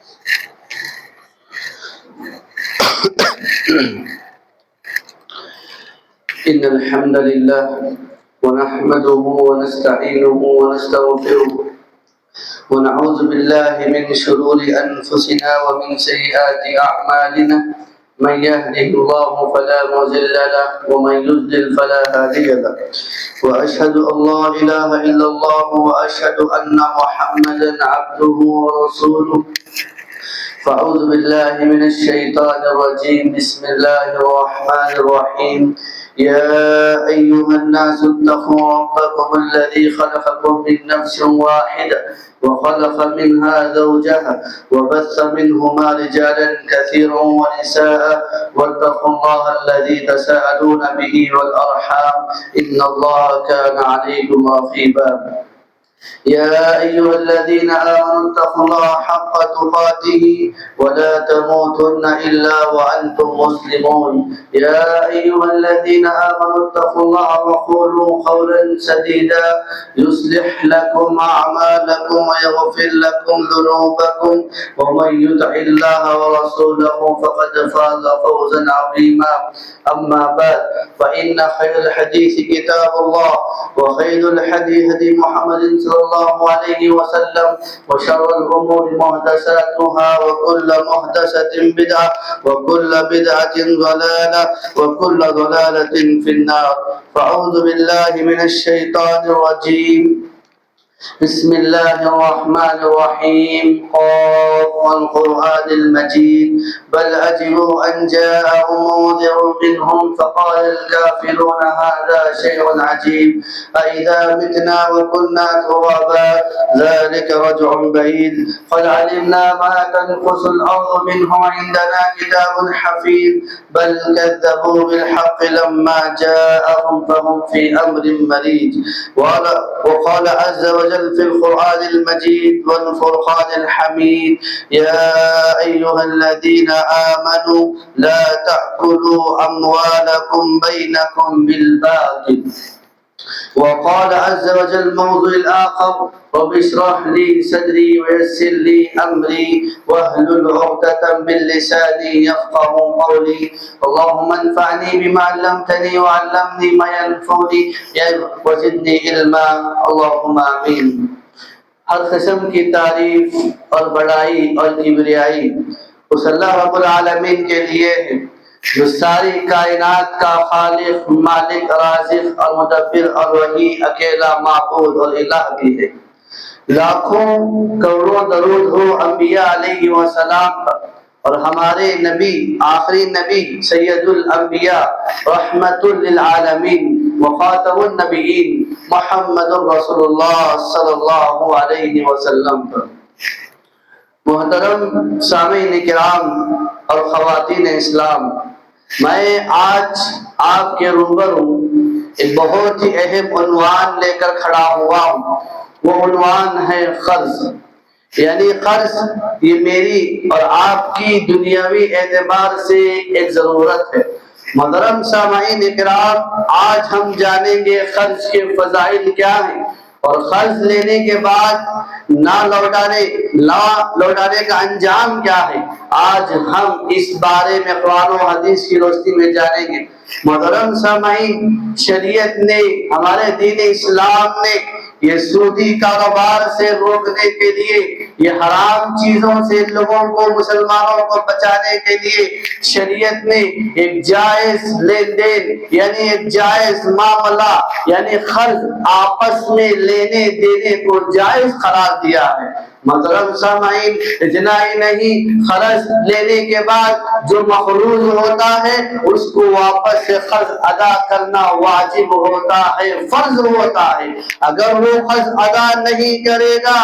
إن الحمد لله ونحمده ونستعينه ونستغفره ونعوذ بالله من شرور أنفسنا ومن سيئات أعمالنا من يهده الله فلا مضل له ومن يضلل فلا هادي له وأشهد أن لا إله إلا الله وأشهد أن محمدا عبده ورسوله فأعوذ بالله من الشيطان الرجيم بسم الله الرحمن الرحيم يا أيها الناس اتقوا ربكم الذي خلقكم من نفس واحدة وخلق منها زوجها وبث منهما رجالا كثيرا ونساء واتقوا الله الذي تساءلون به والأرحام إن الله كان عليكم رقيبا يا أيها الذين آمنوا اتقوا الله حق تقاته ولا تموتن إلا وأنتم مسلمون يا أيها الذين آمنوا اتقوا الله وقولوا قولا سديدا يصلح لكم أعمالكم ويغفر لكم ذنوبكم ومن يطع الله ورسوله فقد فاز فوزا عظيما أما بعد فإن خير الحديث كتاب الله وخير الهدي هدي محمد صلى الله عليه وسلم وشر الأمور محدثاتها وكل محدثة بدعة وكل بدعة ضلالة وكل ضلالة في النار فأعوذ بالله من الشيطان الرجيم بسم الله الرحمن الرحيم قاف والقرآن المجيد بل أجبوا أن جاءهم منذر منهم فقال الكافرون هذا شيء عجيب أإذا متنا وكنا ترابا ذلك رجع بعيد قد علمنا ما تنقص الأرض منهم عندنا كتاب حفيظ بل كذبوا بالحق لما جاءهم فهم في أمر مريج وقال عز وجل في القرآن المجيد والفرقان الحميد يا أيها الذين آمنوا لا تأكلوا أموالكم بينكم بالباطل وقال عز وجل موضوع الآخر رب اشرح لي صدري ويسر لي أمري واحلل عقدة من لساني يفقهوا قولي اللهم انفعني بما علمتني وعلمني ما ينفعني وزدني علما اللهم آمين۔ ہر قسم کی تعریف اور بڑائی اور کبریائی اس اللہ رب العالمین کے لیے ہے جو ساری کائنات کا خالق مالک رازق اور مدبر اور وہی اکیلا معبود اور الہ بھی ہے۔ لاکھوں کروڑوں درود ہو انبیاء علیہ السلام پر اور ہمارے نبی آخری نبی سید الانبیاء رحمت للعالمین وخاتم النبیین محمد رسول اللہ صلی اللہ علیہ وسلم پر۔ محترم سامعین کرام اور خواتین اسلام، میں آج آپ کے روبرو ایک بہت ہی اہم عنوان لے کر کھڑا ہوا ہوں۔ وہ عنوان ہے قرض، یعنی قرض یہ میری اور آپ کی دنیاوی اعتبار سے ایک ضرورت ہے۔ محترم سامعین اکرام، آج ہم جانیں گے قرض کے فضائل کیا ہیں اور قرض لینے کے بعد نہ لوٹانے کا انجام کیا ہے۔ آج ہم اس بارے میں قرآن و حدیث کی روشنی میں جانیں گے۔ محترم سامعین، شریعت نے، ہمارے دین اسلام نے یہ سودی کاروبار سے روکنے کے لیے، یہ حرام چیزوں سے لوگوں کو، مسلمانوں کو بچانے کے لیے شریعت نے ایک جائز لین دین یعنی ایک جائز معاملہ یعنی قرض آپس میں لینے دینے کو جائز قرار دیا ہے۔ محترم سامعین، اتنا ہی نہیں، قرض لینے کے بعد جو مقروض ہوتا ہے اس کو واپس سے قرض ادا کرنا واجب ہوتا ہے، فرض ہوتا ہے۔ اگر وہ قرض ادا نہیں کرے گا،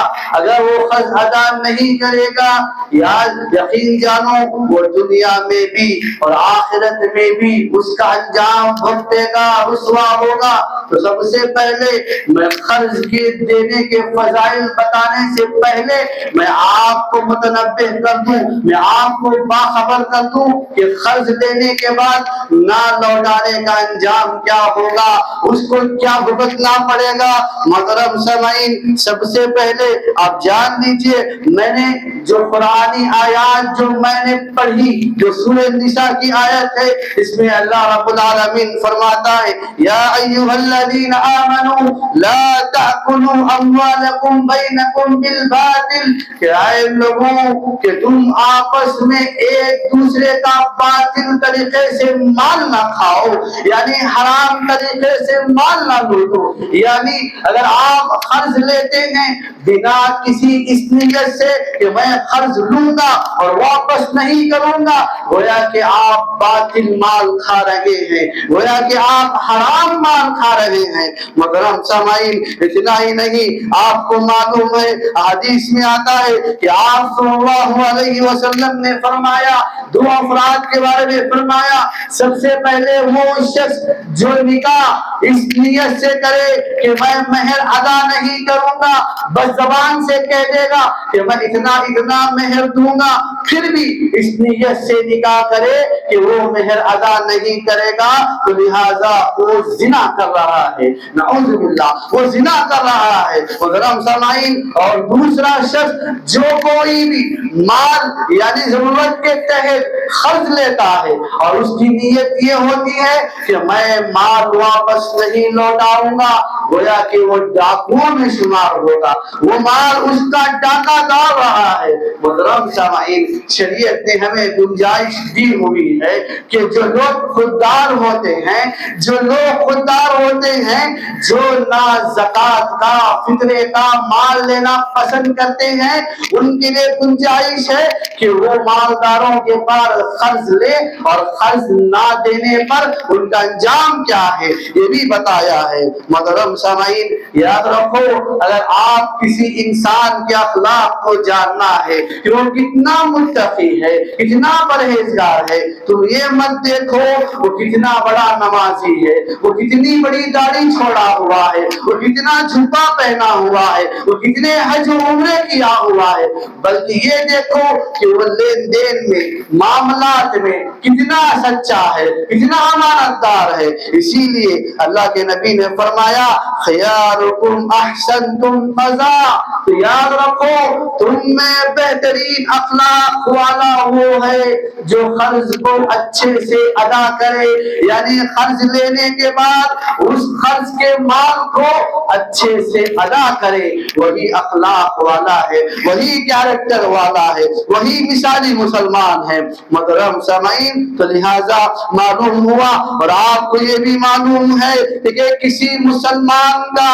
یقین جانو وہ دنیا میں بھی اور آخرت میں بھی اس کا انجام بھگتے گا، رسوا ہوگا۔ تو سب سے پہلے میں قرض کے دینے کے فضائل بتانے سے پہلے میں آپ کو متنبہ کر دوں، میں آپ کو باخبر کر دوں کہ قرض لینے کے بعد نہ لوٹانے کا انجام کیا ہوگا، اس کو کیا بھگتنا پڑے گا۔ مگر محترم سامعین، سب سے پہلے آپ جان لیجئے میں نے جو قرآنی آیات جو میں نے پڑھی، جو سورہ نساء کی آیت ہے، اس میں اللہ رب العالمین فرماتا ہے یا ایھا الذین آمنوا لا تأکلوا اموالکم بینکم بالباطل، کہ اے لوگوں کہ تم آپس میں ایک دوسرے کا باطل طریقے سے مال نہ کھاؤ، یعنی حرام طریقے سے مال نہ لوٹو۔ یعنی اگر آپ قرض لیتے ہیں بنا کسی اس نیت سے کہ میں قرض لوں گا اور واپس نہیں کروں گا، گویا کہ آپ باطل مال کھا رہے ہیں، گویا کہ آپ حرام مال کھا رہے ہیں۔ محترم سامعین، اتنا ہی نہیں، آپ کو معلوم ہے حدیث میں آتا ہے کہ آپ صلی اللہ علیہ وسلم نے فرمایا، دو افراد کے بارے میں فرمایا، سب سے پہلے وہ شخص جو نکاح اس نیت سے کرے کہ میں مہر ادا نہیں کروں گا، بس زبان سے کہہ دے گا کہ میں اتنا اتنا مہر دوں گا، پھر بھی اس نیت سے نکاح کرے کہ وہ مہر ادا نہیں کرے گا، تو لہذا وہ زنا کر رہا ہے، نعوذ باللہ، وہ زنا کر رہا ہے۔ محترم سامعین، اور دوسرا شخص جو کوئی بھی مال یعنی ضرورت کے تحت قرض لیتا ہے اور اس کی نیت یہ ہوتی ہے کہ میں مال واپس نہیں لوٹاؤں گا، گویا کہ وہ ڈاکوؤں میں شمار ہوگا، وہ مال اس کا ڈاکہ ڈال رہا ہے۔ محترم سامعین، شریعت نے ہمیں گنجائش دی ہوئی ہے کہ جو لوگ خوددار ہوتے ہیں، جو لوگ خوددار ہوتے ہیں، جو نہ زکوٰۃ کا فطرے کا مال لینا پسند کرتے ہیں، ان کے لیے گنجائش ہے کہ وہ مالداروں کے پاس قرض لے اور قرض نہ دینے پر ان کا انجام کیا ہے یہ بھی بتایا ہے۔ محترم سامعین، یاد رکھو اگر آپ کسی انسان کے اخلاق کو جاننا ہے کہ وہ کتنا متقی ہے، کتنا پرہیزگار ہے، تم یہ مت دیکھو وہ کتنا بڑا نمازی ہے، وہ کتنی بڑی داڑھی چھوڑا ہوا ہے، وہ کتنا جھبا پہنا ہوا ہے، وہ کتنے حج و عمرے کیا ہوا ہے، بلکہ یہ دیکھو کہ وہ لین دین میں، معاملات میں کتنا سچا ہے، کتنا امانت دار ہے۔ اسی لیے اللہ کے نبی نے فرمایا خیارکم احسنتم قضا، تو یاد رکھو تم میں بہترین اخلاق والا وہ ہے جو قرض کو اچھے سے ادا کرے، یعنی قرض لینے کے بعد اس قرض کے مال کو اچھے سے ادا کرے، وہی اخلاق والا ہے، وہی کیریکٹر والا ہے، وہی مثالی مسلمان ہے۔ محترم سامعین، تو لہذا معلوم ہوا اور آپ کو یہ بھی معلوم ہے کہ کسی مسلمان کا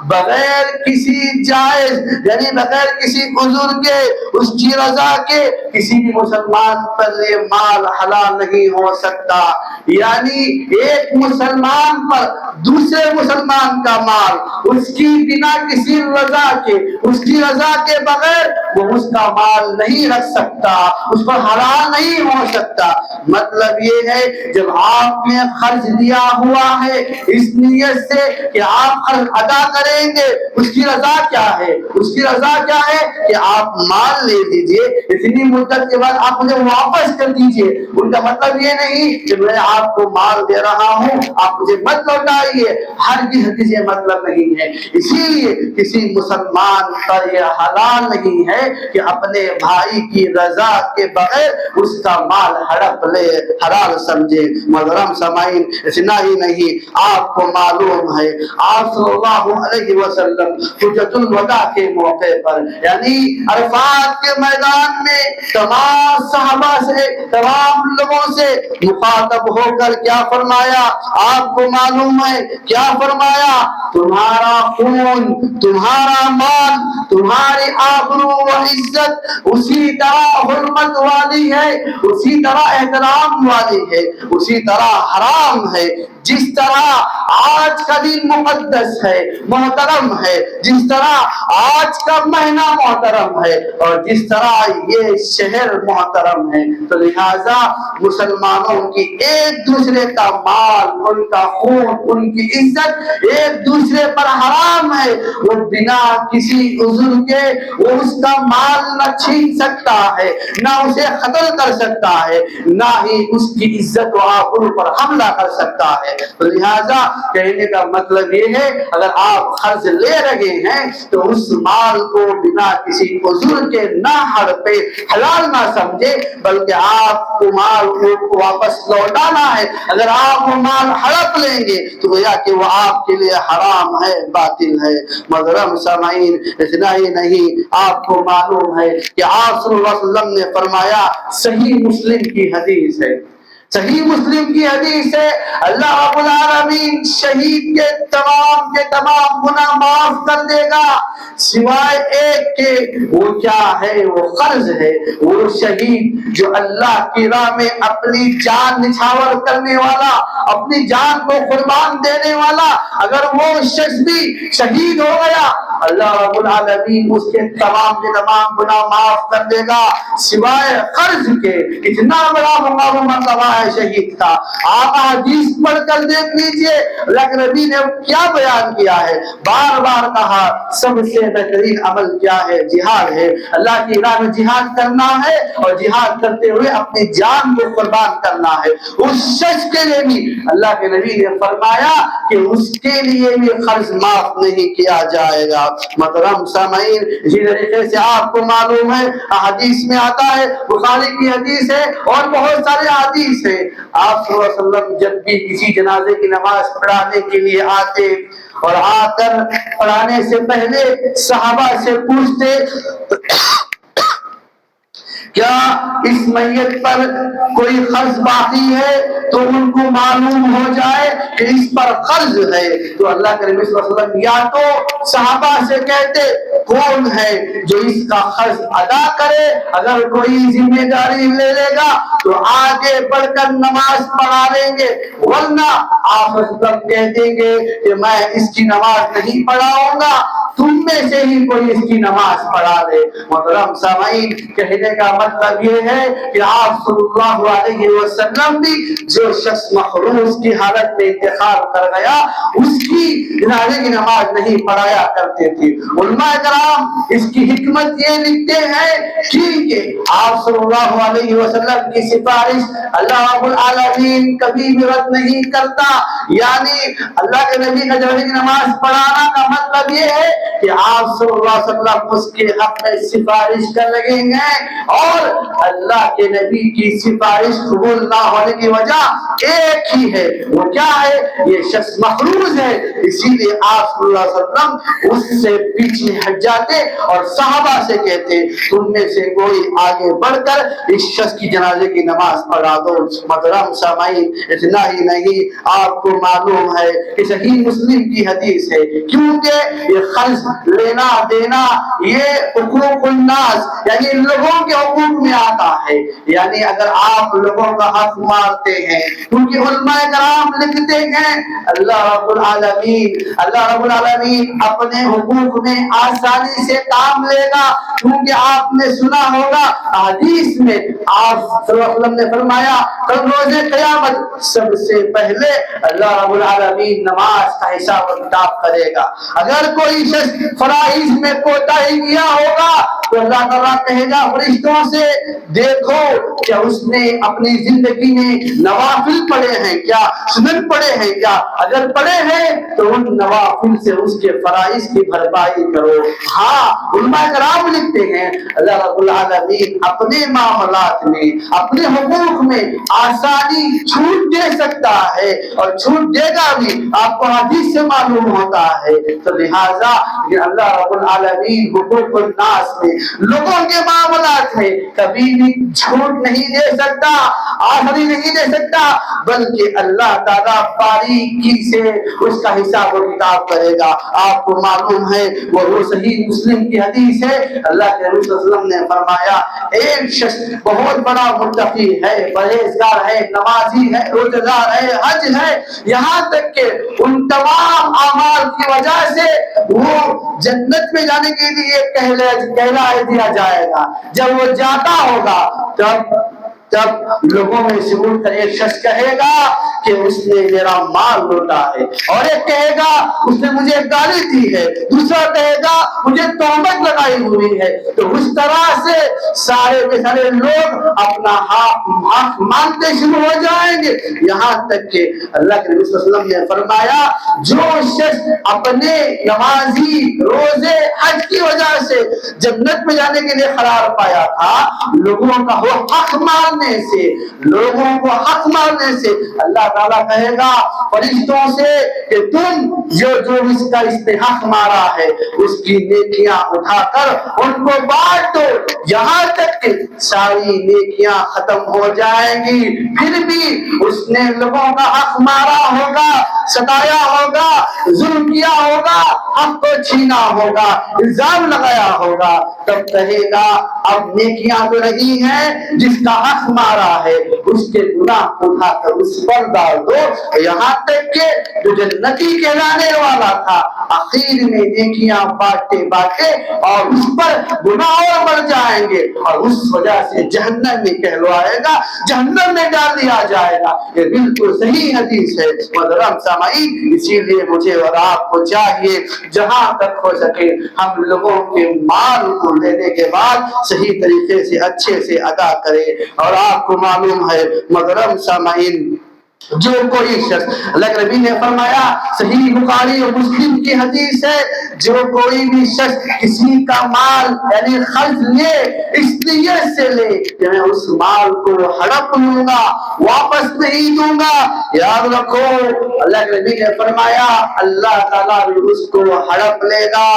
بغیر کسی جائز یعنی بغیر کسی عذر کے، اس کی رضا کے، کسی بھی مسلمان پر یہ مال حلال نہیں ہو سکتا۔ یعنی ایک مسلمان پر دوسرے مسلمان کا مال اس کی بنا کسی رضا کے، اس کی رضا کے بغیر وہ اس کا مال نہیں رکھ سکتا، اس پر حلال نہیں ہو سکتا۔ مطلب یہ ہے جب آپ نے قرض دیا ہوا ہے اس نیت سے کہ آپ قرض ادا کریں گے، اس کی رضا کیا ہے؟ اس کی رضا کیا ہے کہ آپ مال لے لیجئے، اتنی مدت کے بعد آپ مجھے واپس کر دیجئے۔ ان کا مطلب یہ نہیں کہ میں آپ کو مال دے رہا ہوں آپ مجھے مت لوٹائیے، ہرگز یہ مطلب نہیں ہے۔ اسی لیے کسی مسلمان پر یہ حلال نہیں ہے کہ اپنے بھائی کی رضا کے بغیر اس کا مال ہڑپ لے، حلال سمجھے۔ محترم سامعین، اتنا ہی نہیں، آپ کو معلوم ہے آپ صلی اللہ علیہ وسلم حجۃ الوداع کے موقع پر یعنی عرفات کے میدان میں تمام صحابہ سے، تمام لوگوں سے مخاطب ہو کر کیا فرمایا؟ آپ کو معلوم ہے کیا فرمایا؟ تمہارا خون، تمہارا مال، تمہاری آبرو و عزت اسی طرح حرمت والی ہے، اسی طرح احترام والی ہے، اسی طرح حرام ہے جس طرح آج کا دن مقدس ہے، محترم ہے، جس طرح آج کا مہینہ محترم ہے، اور جس طرح یہ شہر محترم ہے۔ تو لہذا مسلمانوں کی ایک دوسرے کا مال، ان کا خون، ان کی عزت ایک دوسرے پر حرام ہے۔ وہ بنا کسی عذر کے وہ اس کا مال نہ چھین سکتا ہے، نہ اسے قتل کر سکتا ہے، نہ ہی اس کی عزت و آبرو پر حملہ کر سکتا ہے۔ تو لہذا کہنے کا مطلب یہ ہے اگر آپ قرض لے رہے ہیں تو اس مال کو بنا کسی عذر کے نہ ہڑپے، حلال نہ سمجھے، بلکہ آپ کو مال کو واپس لوٹانا ہے۔ اگر آپ وہ مال ہڑپ لیں گے تو گویا کہ وہ آپ کے لیے حرام ہے، باطل ہے۔ محترم سامعین، اتنا ہی نہیں، آپ کو معلوم ہے کہ آپ صلی اللہ علیہ وسلم نے فرمایا، صحیح مسلم کی حدیث ہے، صحیح مسلم کی حدیث ہے، اللہ رب العالمین شہید کے تمام گناہ معاف کر دے گا سوائے ایک کے، وہ کیا ہے؟ وہ قرض ہے۔ وہ شہید جو اللہ کی راہ میں اپنی جان نچھاور کرنے والا، اپنی جان کو قربان دینے والا، اگر وہ شخص بھی شہید ہو گیا، اللہ رب العالمین اس کے تمام گناہ معاف کر دے گا سوائے قرض کے۔ اتنا بڑا مرتبہ ہے شہید کا۔ آپ حدیث پڑھ کر دیکھ لیجئے، اللہ کے نبی نے کیا بیان کیا ہے، بار بار کہا سب سے بہترین عمل کیا ہے؟ جہاد ہے۔ اللہ کی راہ میں جہاد کرنا ہے، اور جہاد کرتے ہوئے اپنی جان کو قربان کرنا ہے۔ اس شخص کے لیے بھی اللہ کے نبی نے فرمایا کہ اس کے لیے بھی قرض معاف نہیں کیا جائے گا۔ محترم سامعین، اسی طریقے سے آپ کو معلوم ہے حدیث میں آتا ہے، بخاری کی حدیث ہے اور بہت سارے حدیث ہے، آپ صلی اللہ علیہ وسلم جب بھی کسی جنازے کی نماز پڑھانے کے لیے آتے اور آ کر پڑھانے سے پہلے صحابہ سے پوچھتے کیا اس میت پر کوئی قرض باقی ہے، تو ان کو معلوم ہو جائے کہ اس پر قرض ہے تو اللہ کے نبی صلی اللہ علیہ وسلم یا تو صحابہ سے کہتے کون ہے جو اس کا قرض ادا کرے، اگر کوئی ذمہ داری لے لے گا تو آگے بڑھ کر نماز پڑھا لیں گے، ورنہ آپ کہہ دیں گے کہ میں اس کی نماز نہیں پڑھاؤں گا، تم میں سے ہی کوئی اس کی نماز پڑھا دے۔ محترم سامعین، کہنے کا مطلب یہ ہے کہ آپ صلی اللہ علیہ وسلم بھی جو شخص مخروص کی حالت میں انتقال کر گیا اس کی جنازے کی نماز نہیں پڑھایا کرتے تھے۔ علماء کرام اس کی حکمت یہ لکھتے ہیں کہ آپ صلی اللہ علیہ وسلم کی سفارش اللہ رب العالمین کبھی بھی رد نہیں کرتا، یعنی اللہ کے نبی کا جنازے کی نماز پڑھانا کا مطلب یہ ہے کہ آپ صلی اللہ علیہ وسلم اس کے حق میں سفارش کر لگیں گے، اور اللہ کے نبی کی سفارش قبول نہ ہونے کی وجہ ایک ہی ہے، وہ کیا ہے؟ یہ شخص مخروض ہے، اسی لیے آپ صلی اللہ علیہ وسلم اس سے پیچھے ہٹ جاتے اور صحابہ سے کہتے تم میں سے کوئی آگے بڑھ کر اس شخص کی جنازے کی نماز پڑھا دو۔ محترم سامعین، اتنا ہی نہیں، آپ کو معلوم ہے کہ صحیح مسلم کی حدیث ہے، کیونکہ یہ قرض لینا دینا یہ حقوق الناس یعنی لوگوں کے حقوق میں آتا ہے، یعنی اگر آپ لوگوں کا حق مارتے ہیں، کیونکہ علماء کرام لکھتے ہیں اللہ رب العالمین اپنے حقوق میں آسانی سے کام لے گا، کیونکہ آپ نے سنا ہوگا حدیث میں آپ صلی اللہ علیہ وسلم نے فرمایا کل روز قیامت سب سے پہلے اللہ رب العالمین نماز کا حساب و کتاب کرے گا۔ اگر کوئی شخص فرائض میں کوتاہی کیا ہوگا تو اللہ تعالیٰ کہے گا فرشتوں سے دیکھو کیا اس نے اپنی زندگی میں نوافل پڑھے ہیں کیا، سنن پڑھے ہیں کیا، اگر پڑھے ہیں تو ان نوافل سے اس کے فرائض کی بھرپائی کرو۔ ہاں، علماء کرام لکھتے ہیں اللہ رب العالمین اپنے معاملات میں اپنے حقوق میں آسانی چھوٹ دے سکتا ہے اور چھوٹ دے گا بھی، آپ کو حدیث سے معلوم ہوتا ہے۔ تو لہٰذا اللہ رب العالمین حقوق الناس میں لوگوں کے معاملات میں کبھی بھی چھوٹ نہیں دے سکتا، آخری نہیں دے سکتا، بلکہ اللہ تعالیٰ باریکی سے اس کا حساب و کتاب کرے گا۔ آپ کو معلوم ہے وہ صحیح مسلم کی حدیث ہے، اللہ کے رسول صلی اللہ علیہ وسلم نے فرمایا ایک شخص بہت بڑا متقی ہے، پرہیزگار ہے، نمازی ہے، روزہ دار ہے، حج ہے، یہاں تک کہ ان تمام اعمال کی وجہ سے وہ جنت میں جانے کے لیے کہلا دیا جائے گا۔ جب وہ جاتا ہوگا تب تب لوگوں میں سے اٹھ کر ایک شخص کہے گا کہ اس نے میرا مال لوٹا ہے، اور ایک کہے گا اس نے مجھے گالی دی ہے، دوسرا کہے گا مجھے تہمت لگائی ہوئی ہے۔ تو اس طرح سے سارے کے سارے لوگ اپنا حق مانتے شروع ہو جائیں گے، یہاں تک کہ اللہ کے نبی صلی اللہ علیہ وسلم نے فرمایا جو شخص اپنے نمازی روزے حج کی وجہ سے جنت میں جانے کے لیے قرار پایا تھا، لوگوں کا وہ حق ماننے سے، لوگوں کو حق ماننے سے اللہ تعالیٰ کہے گا فرشتوں سے کہ تم جو اس کا استحق مارا ہے اس کی نیکیاں اٹھا کر ان کو بانٹ دو، یہاں تک کہ ساری نیکیاں ختم ہو جائیں گی، پھر بھی اس نے لوگوں کا حق مارا ہوگا، ستایا ہوگا، ظلم کیا ہوگا، حق کو چھینا ہوگا، الزام لگایا ہوگا، تب کہے گا اب نیکیاں تو نہیں ہیں، جس کا حق مارا ہے اس کے گناہ اٹھا کر اس پر ڈال دو، یہاں تک کہ جو جنتی کہلانے والا تھا آخر میں نیکیاں بانٹتے بانٹتے اور اس پر گناہ اور بڑھ جائیں گے اور اس وجہ سے جہنم میں کہلوائے گا، جہنم میں ڈال دیا جائے گا۔ یہ بالکل صحیح حدیث ہے محترم سامعین، اسی لیے مجھے اور آپ کو چاہیے جہاں تک ہو سکے ہم لوگوں کے مال کو لینے کے بعد صحیح طریقے سے اچھے سے ادا کریں۔ اور آپ کو معلوم ہے محترم سامعین، جو کوئی شخص، اللہ کے نبی نے فرمایا صحیح بخاری اور مسلم کی حدیث ہے، جو کوئی بھی شخص کسی کا مال یعنی قرض لے اس نیت سے لے کہ میں اس مال کو ہڑپ لوں گا، واپس نہیں دوں گا، یاد رکھو اللہ کے نبی نے فرمایا اللہ تعالیٰ بھی اس کو ہڑپ لے گا،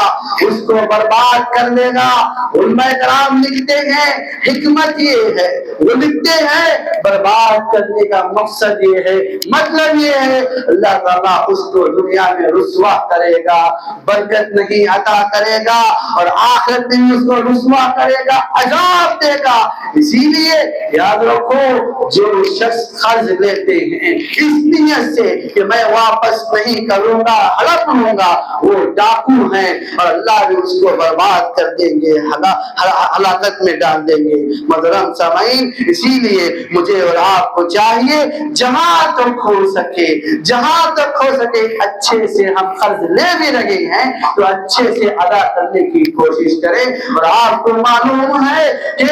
اس کو برباد کر دے گا۔ علماء کرام لکھتے ہیں حکمت یہ ہے، وہ لکھتے ہیں برباد کرنے کا مقصد یہ ہے، مطلب یہ ہے اللہ تعالیٰ اس کو دنیا میں رسوا کرے گا، برکت نہیں عطا کرے گا، اور آخرت میں اس کو رسوا کرے گا، عذاب دے گا۔ اسی لیے یاد رکھو جو شخص قرض لیتے ہیں اس نیت سے کہ میں واپس نہیں کروں گا، ہڑپ لوں گا، وہ ڈاکو ہیں اور اللہ بھی اس کو برباد کر دیں گے، ہلاکت میں ڈال دیں گے۔ محترم سامعین، اسی لیے مجھے اور آپ کو چاہیے جہاں تک ہو سکے، جہاں تک ہو سکے اچھے سے ہم قرض لے بھی رہے ہیں تو اچھے سے ادا کرنے کی کوشش کریں۔ اور آپ کو معلوم ہے کہ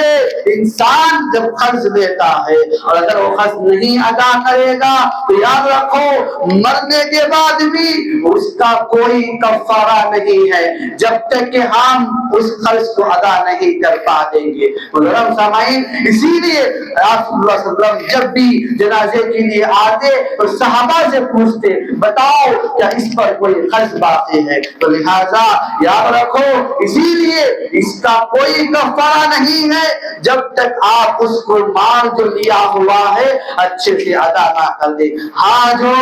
انسان جب قرض لیتا ہے اور اگر وہ قرض نہیں ادا کرے گا تو یاد رکھو مرنے کے بعد بھی اس کا کوئی کفارہ نہیں ہے جب تک کہ ہم اس قرض کو ادا نہیں کر پا دیں گے۔ محترم سامعین، اسی لیے آپ صلی اللہ علیہ وسلم جب بھی جنازے کے لیے آتے تو صحابہ سے پوچھتے بتاؤ کیا اس پر کوئی قرض باقی ہے، تو لہذا یاد رکھو اسی لیے اس کا کوئی کفارہ نہیں ہے جب تک آپ اس کو مال جو لیا ہوا ہے اچھے سے ادا نہ کر دیں۔ ہاں جو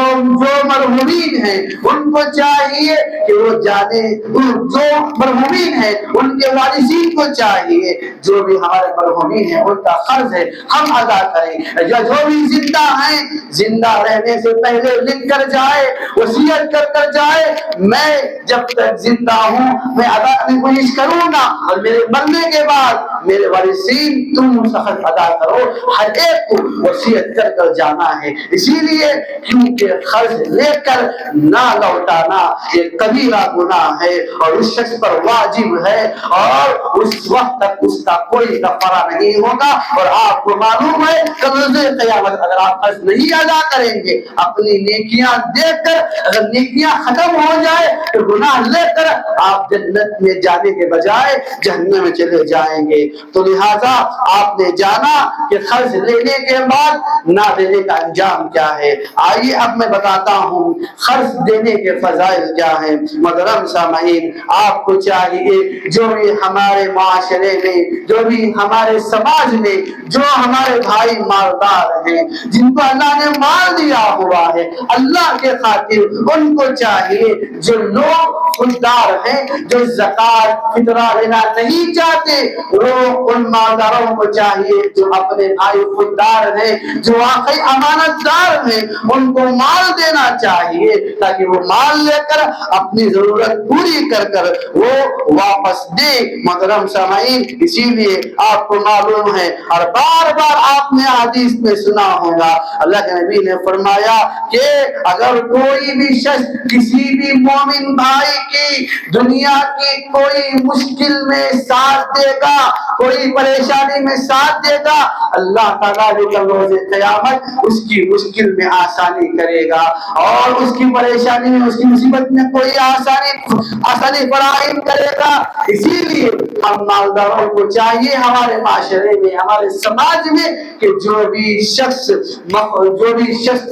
مرحومین ہیں ان کو چاہیے کہ وہ جانے، جو مرحومین ہیں ان کے وارثین کو چاہیے جو بھی ہمارے مرحومین ہیں ان کا قرض ہے ہم ادا کریں، جو بھی زندہ ہیں زندہ رہنے سے پہلے لکھ کر جائے، وصیت کر کر جائے میں جب تک زندہ ہوں میں ادا کی کوشش کروں گا اور میرے مرنے کے بعد میرے وارثین تم سخت ادا کرو، ہر ایک کو وصیت کر کر جانا ہے۔ اسی لیے کیونکہ قرض لے کر نہ لوٹانا یہ کبیرہ گناہ ہے اور اس شخص پر واجب ہے اور اس وقت تک اس کا کوئی کفارہ نہیں ہوگا۔ اور آپ کو معلوم ہے کہ روز قیامت اگر آپ قرض نہیں ادا کریں گے اپنی نیکیاں دیکھ کر اگر نیکیاں ختم ہو جائے تو گناہ لے کر آپ جنت میں جانے کے بجائے جہنم میں چلے جائیں گے۔ تو لہذا آپ نے جانا کہ قرض لینے کے بعد نہ دینے کا انجام کیا ہے۔ آئیے اب میں بتاتا ہوں قرض دینے کے فضائل کیا ہیں۔ محترم سامعین، آپ کو چاہیے جو بھی ہمارے معاشرے میں، جو بھی ہمارے سماج میں جو ہمارے بھائی مالدار ہیں جن کو اللہ نے مال دیا ہوا ہے اللہ کے خاطر ان کو چاہیے، جو لوگ خوددار ہیں جو زکوٰۃ فطرہ لینا نہیں چاہتے وہ ان مالداروں مالداروں کو چاہیے جو اپنے بھائی خوددار ہیں، جو واقعی امانت دار ہیں، ان کو مال دینا چاہیے تاکہ وہ مال لے کر اپنی ضرورت پوری کر کر وہ واپس دے۔ محترم سامعین، اسی لیے آپ کو معلوم ہے اور بار بار آپ نے حدیث میں سنا ہوگا، اللہ کے نبی نے فرمایا کہ اگر کوئی بھی شخص کسی بھی مومن بھائی کی دنیا کی کوئی مشکل میں ساتھ دے گا، کوئی پریشانی میں ساتھ دے گا، اللہ تعالیٰ بھی کل روز قیامت اس کی مشکل میں آسانی کرے گا، اور اس کی پریشانی میں، اس کی مصیبت میں کوئی آسانی فراہم کرے گا۔ اسی لیے ہم مالداروں کو چاہیے ہمارے معاشرے میں، ہمارے سماج میں، کہ جو بھی شخص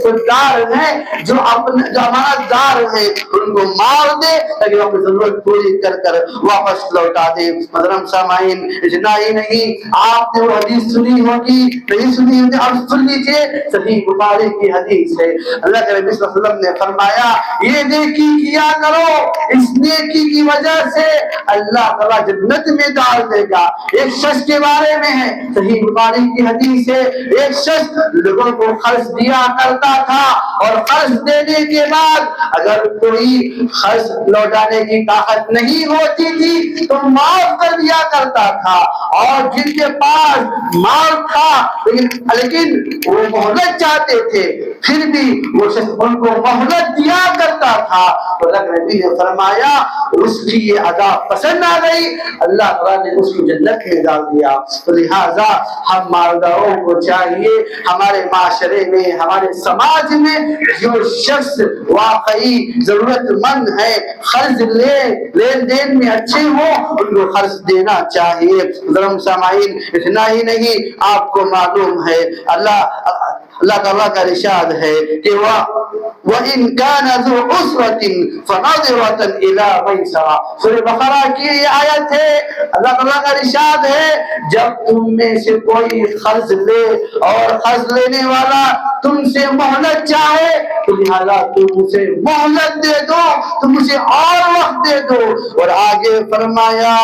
خوددار ہیں، جو امانت دار ہیں، ان کو مال دے تاکہ وہ اپنی ضرورت پوری کر کر واپس لوٹا دے۔ محترم سامعین، اتنا ہی نہیں، آپ نے وہ حدیث سنی ہوگی، نہیں سنی ہوگی، آپ سن لیجئے، صحیح بخاری کی حدیث ہے۔ اللہ کے نبی صلی اللہ علیہ وسلم نے فرمایا، یہ نیکی کیا کرو، اس نیکی کی وجہ سے اللہ تعالیٰ جنت میں ڈال دے گا۔ ایک شخص کے بارے میں ہے، صحیح بخاری کی حدیث ہے، ایک شخص لوگوں کو قرض دیا کرتا تھا، اور قرض دینے کے بعد اگر کوئی قرض لوٹانے کی طاقت نہیں ہوتی تھی تو معاف کر دیا کرتا تھا، اور جن کے پاس مال تھا لیکن وہ مہلت چاہتے تھے پھر بھی وہ شخص ان کو مہلت دیا کرتا تھا، تو اللہ کے نبی نے فرمایا اس کی یہ ادا پسند آ گئی، اللہ تعالیٰ نے اس کو جنت میں ڈال دیا۔ تو لہٰذا ہم مالداروں کو چاہیے ہمارے معاشرے میں، ہمارے سماج میں جو شخص واقعی ضرورت مند ہے، قرض لین دین میں اچھے ہوں، ان کو قرض دینا چاہیے۔ محترم سامعین، اتنا ہی نہیں، آپ کو معلوم ہے اللہ تعالیٰ کا ارشاد ہے کہ وَإِنْ كَانَ ذُو عُسْرَةٍ فَنَظِرَةٌ إِلَىٰ مَيْسَرَةٍ، سورہ بقرہ کی یہ آیت ہے۔ اللہ تعالیٰ کا ارشاد ہے جب تم میں سے کوئی قرض لے اور قرض لینے والا تم سے مہلت چاہے تو لہذا تم اسے مہلت دے دو، تم اسے اور وقت دے دو، اور آگے فرمایا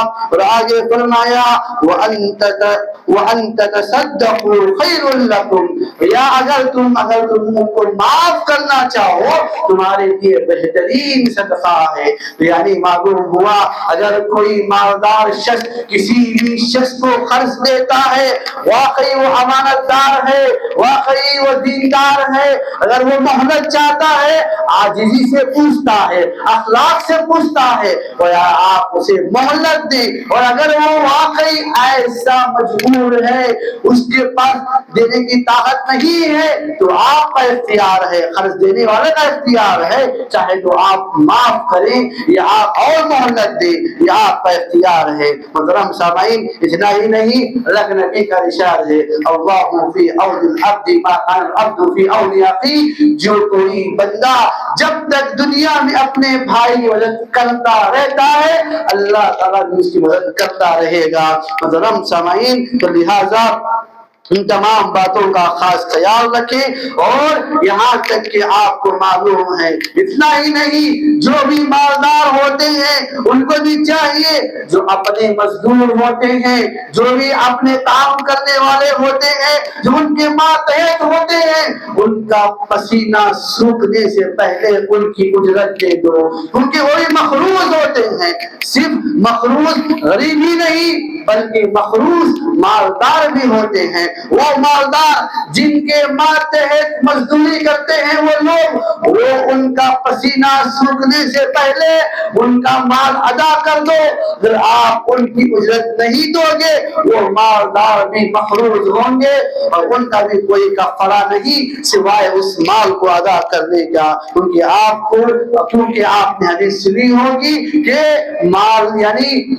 وَأَن تَتَصَدَّقُوا خَيْرٌ لَكُمْ، یا اگر تم ان کو معاف کرنا چاہو تمہارے لیے بہترین صدقہ ہے۔ یعنی معلوم ہوا اگر کوئی مالدار شخص کسی بھی شخص کو قرض دیتا ہے، واقعی وہ امانت دار ہے، واقعی وہ دیندار ہے، اگر وہ مہلت چاہتا ہے، عاجزی سے پوچھتا ہے، اخلاق سے پوچھتا ہے، اور آپ اسے مہلت دیں، اور اگر وہ واقعی ایسا مجبور ہے، اس کے پاس دینے کی طاقت نہیں ہے، تو آپ کا اختیار ہے، قرض دینے والے کا اختیار ہے، چاہے تو آپ معاف کریں یا آپ اور مہلت دیں، یہ آپ کا اختیار ہے۔ محترم سامعین، اتنا ہی نہیں، اللہ کے نبی کا ارشاد ہے اللہ فی عون العبد ما کان العبد فی عون اخیہ، جو کوئی بندہ جب تک دنیا میں اپنے بھائی کی مدد کرتا رہتا ہے اللہ تعالیٰ بھی اس کی مدد کرتا رہے گا۔ محترم سامعین، تو لہٰذا ان تمام باتوں کا خاص خیال رکھیں، اور یہاں تک کہ آپ کو معلوم ہے اتنا ہی نہیں، جو بھی مالدار ہوتے ہیں ان کو بھی چاہیے، جو اپنے مزدور ہوتے ہیں، جو بھی اپنے کام کرنے والے ہوتے ہیں، جو ان کے ماتحت ہوتے ہیں، ان کا پسینہ سوکھنے سے پہلے ان کی اجرت دے دو، کیونکہ وہی مقروض ہوتے ہیں۔ صرف مقروض غریب ہی نہیں بلکہ مقروض مالدار بھی ہوتے ہیں۔ وہ مالدار جن کے ماتحت مزدوری کرتے ہیں وہ لوگ، وہ ان کا پسینہ سوکھنے سے پہلے ان کا مال ادا کر دو، اگر آپ ان کی اجرت نہیں دو گے وہ مالدار بھی مقروض ہوں گے، اور ان کا بھی کوئی کفارہ نہیں سوائے اس مال کو ادا کرنے کا، کیونکہ آپ نے حدیث سنی ہوگی کہ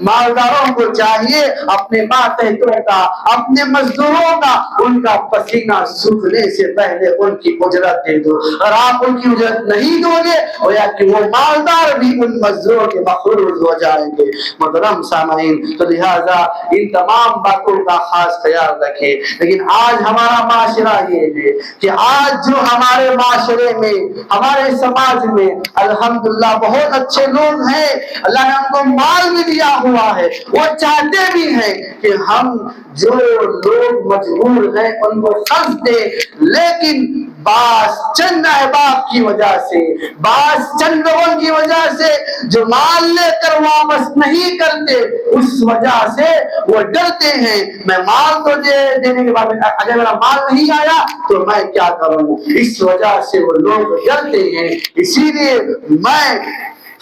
مالداروں کو چاہیے اپنے ماتحتوں کا، اپنے مزدوروں کا ان کا پسینہ سوکھنے سے پہلے ان کی اجرت دے دو. اور آپ ان کی اجرت نہیں دو گے گویا کہ وہ مالدار بھی ان مزدوروں کے مقروض ہو جائیں گے. محترم سامعین، تو لہذا ان تمام باتوں کا خاص خیال رکھیں. لیکن آج ہمارا معاشرہ یہ ہے کہ آج جو ہمارے معاشرے میں، ہمارے سماج میں الحمدللہ بہت اچھے لوگ ہیں، اللہ نے ان کو مال بھی دیا ہوا ہے، وہ چاہتے بھی ہیں کہ ہم جو لوگ مجبور ہیں ان کو قرض دے، لیکن بعض چند احباب کی وجہ سے، بعض چند لوگوں کی وجہ سے جو مال لے کر واپس نہیں کرتے، اس وجہ سے وہ ڈرتے ہیں میں مال تو دینے کے بعد اگر میرا مال نہیں آیا تو میں کیا کروں. اس وجہ سے وہ لوگ ڈرتے ہیں. اسی لیے میں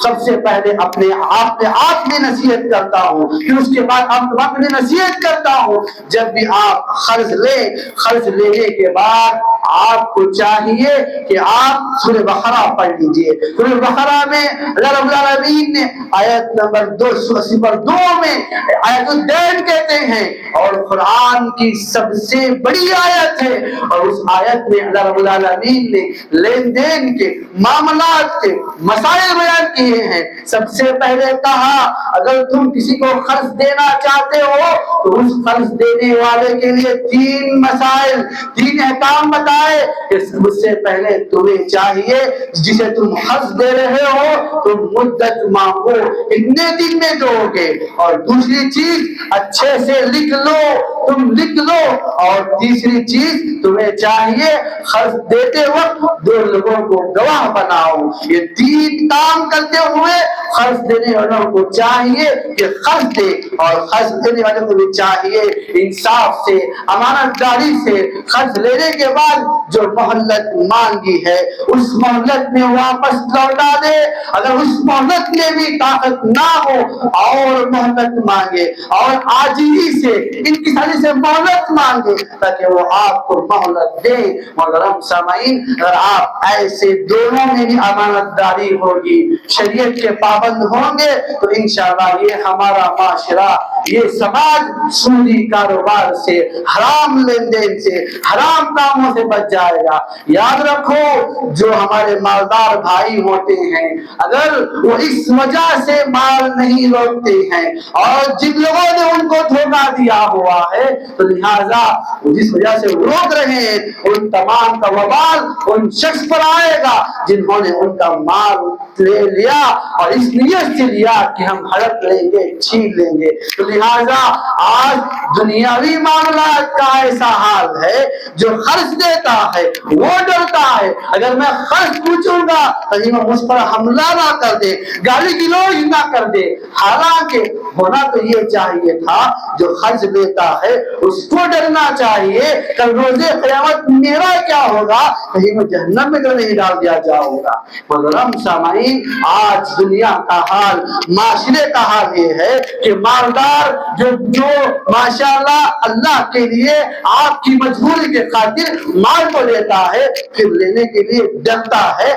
سب سے پہلے اپنے آپ میں نصیحت کرتا ہوں، پھر اس کے بعد اپنے نصیحت کرتا ہوں. جب بھی آپ قرض لیں، قرض لینے کے بعد آپ کو چاہیے کہ آپ سورہ بقرہ پڑھ لیجئے. سورہ بقرہ میں اللہ رب العالمین نے آیت نمبر 282 میں آیت الدین کہتے ہیں، اور قرآن کی سب سے بڑی آیت ہے. اور اس آیت میں اللہ رب العالمین نے لین دین کے معاملات کے مسائل بیان کیے ہیں. سب سے پہلے کہا اگر تم کسی کو قرض دینا چاہتے ہو تو اس قرض دینے والے کے لیے 3 مسائل، 3 احکام بتائے کہ اس سے پہلے تمہیں چاہیے جسے تم قرض دے رہے ہو تم مدت مانگو، اتنے دن میں دو گے. اور دوسری چیز اچھے سے لکھ لو، تم لکھ لو. اور تیسری چیز تمہیں چاہیے قرض دیتے وقت 2 لوگوں کو گواہ بناؤ. یہ 3 کام کرتے ہوئے قرض دینے والوں کو چاہیے کہ قرض دے، اور قرض دینے والوں کو بھی چاہیے انصاف سے، امانت داری سے قرض لینے کے بعد جو مہلت مانگی ہے اس مہلت میں واپس لوٹا دے. اگر اس مہلت میں بھی طاقت نہ ہو اور مہلت مانگے، اور عاجزی سے انکساری سے مہلت مانگے تاکہ وہ آپ کو مہلت دے. محترم سامعین، اگر آپ ایسے دونوں میں بھی امانت داری ہوگی، شریعت کے پابند ہوں گے تو انشاءاللہ یہ ہمارا معاشرہ، یہ سماج سودی کاروبار سے، حرام لین دین سے، حرام کاموں سے بچ جائے گا. یاد رکھو جو ہمارے مالدار بھائی ہوتے ہیں اگر وہ اس وجہ سے مال نہیں لوٹتے ہیں اور جن لوگوں نے ان کو دھوکہ دیا ہوا ہے تو لہذا جس وجہ سے وہ روک رہے ہیں ان تمام کا وبال ان شخص پر آئے گا جنہوں نے ان کا مال لے لیا اور اس نیت سے لیا کہ ہم ہڑپ لیں گے، چھین لیں گے. تو لہذا آج دنیاوی معاملات کا ایسا حال ہے جو قرض دیتا ہے وہ ڈرتا ہے اگر میں قرض پوچھوں گا کہیں وہ مجھ پر حملہ نہ کر دے، گالی گلوچ نہ کر دے. حالانکہ ہونا تو یہ چاہیے تھا جو قرض لیتا ہے اس کو ڈرنا چاہیے کل روز قیامت میرا کیا ہوگا، کہیں میں جہنم میں تو نہیں ڈال دیا جاؤں گا. محترم سامعین، آج دنیا کا حال، معاشرے کا حال یہ ہے کہ مالدار جو ماشاءاللہ اللہ کے لیے آپ کی مجبوری کے خاطر مال کو لیتا ہے پھر لینے کے لیے ڈرتا ہے،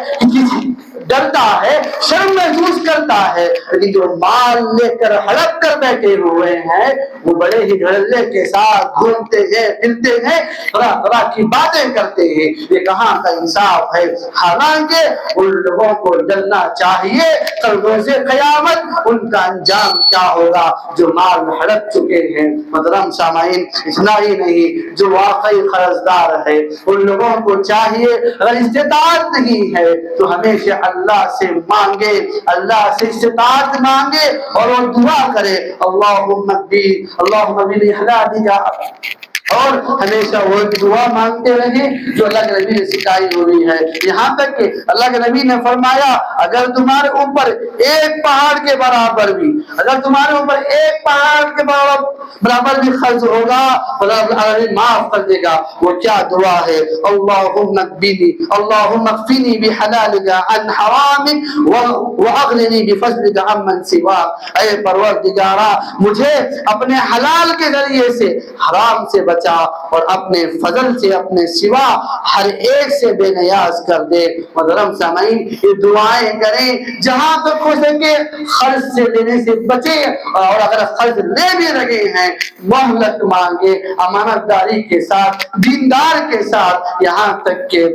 ڈرتا ہے، شرم محسوس کرتا ہے. لیکن جو مال لے کر ہڑپ کر بیٹھے ہوئے ہیں وہ بڑے ہی دھڑلے کے ساتھ گھومتے ہیں، پھرتے ہیں، طرح طرح کی باتیں کرتے ہیں. یہ کہاں کا انصاف ہے؟ حالانکہ ان لوگوں کو ڈرنا چاہیے کل روز قیامت ان کا انجام کیا ہوگا جو مال ہڑپ چکے ہیں. محترم سامعین، اتنا ہی نہیں جو واقعی قرضدار ہے ان لوگوں کو چاہیے اگر استطاعت نہیں ہے تو ہمیشہ اللہ سے مانگے، اللہ سے استطاعت مانگے اور وہ دعا کرے اللہم بلی حلالک، اور ہمیشہ وہ دعا مانگتے رہے جو اللہ کے نبی نے سکھائی ہوئی ہے. یہاں تک کہ اللہ کے نبی نے فرمایا اگر تمہارے اوپر ایک پہاڑ کے برابر بھی، اگر تمہارے اوپر ایک پہاڑ کے برابر بھی قرض ہوگا اللہ معاف کر دے گا. وہ کیا دعا ہے؟ اللہم اکفنی بحلالک عن حرامک واغننی بفضلک عمن سواک. اے پروردگارا مجھے اپنے حلال کے ذریعے سے حرام سے بچا بچا اور اپنے فضل سے اپنے سوا ہر ایک سے بے نیاز کر دے۔ محترم سامعین، یہ دعائیں کریں، جہاں تک ہو سکے خرچ سے لینے سے بچے، اور اگر قرض لے بھی رہے ہیں مہلت مانگے امانت داری کے ساتھ، دیندار کے ساتھ، یہاں تک کہ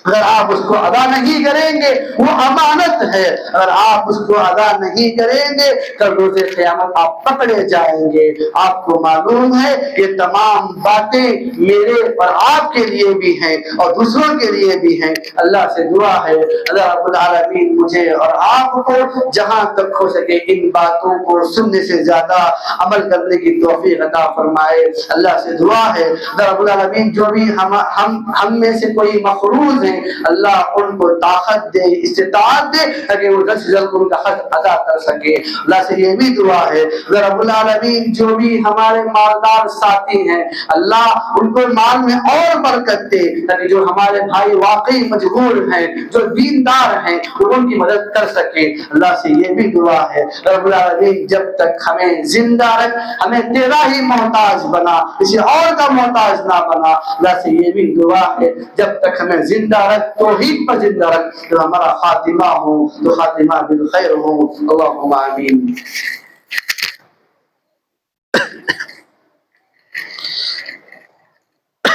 اگر آپ اس کو ادا نہیں کریں گے وہ امانت ہے، اگر آپ اس کو ادا نہیں کریں گے کل روز قیامت آپ پکڑے جائیں گے۔ آپ کو معلوم ہے یہ تمام باتیں میرے اور آپ کے لیے بھی ہیں اور دوسروں کے لیے بھی ہیں۔ اللہ سے دعا ہے اللہ رب العالمین مجھے اور آپ کو جہاں تک ہو سکے ان باتوں کو سننے سے زیادہ عمل کرنے کی توفیق عطا فرمائے۔ اللہ سے دعا ہے اللہ رب العالمین جو بھی ہم میں سے کوئی مقروض ہیں اللہ ان کو طاقت دے، استطاعت دے، تاکہ وہ جلد سے جلد ان کا حق ادا کر سکے۔ اللہ سے یہ بھی دعا ہے اللہ رب العالمین جو بھی ہمارے مالدار ساتھی ہیں اللہ ان کو مال میں اور برکت دے، تاکہ جو ہمارے بھائی واقعی مجبور ہیں، جو دیندار ہیں، وہ ان کی مدد کر سکے۔ اللہ سے یہ بھی دعا ہے رب العالمین جب تک ہمیں زندہ رکھ ہمیں تیرا ہی محتاج بنا، کسی اور کا محتاج نہ بنا۔ اللہ سے یہ بھی دعا ہے جب تک ہمیں زندہ رکھ توحید پر زندہ رکھ، جو ہمارا خاتمہ ہو تو خاتمہ بالخیر ہو۔ اللہم آمین۔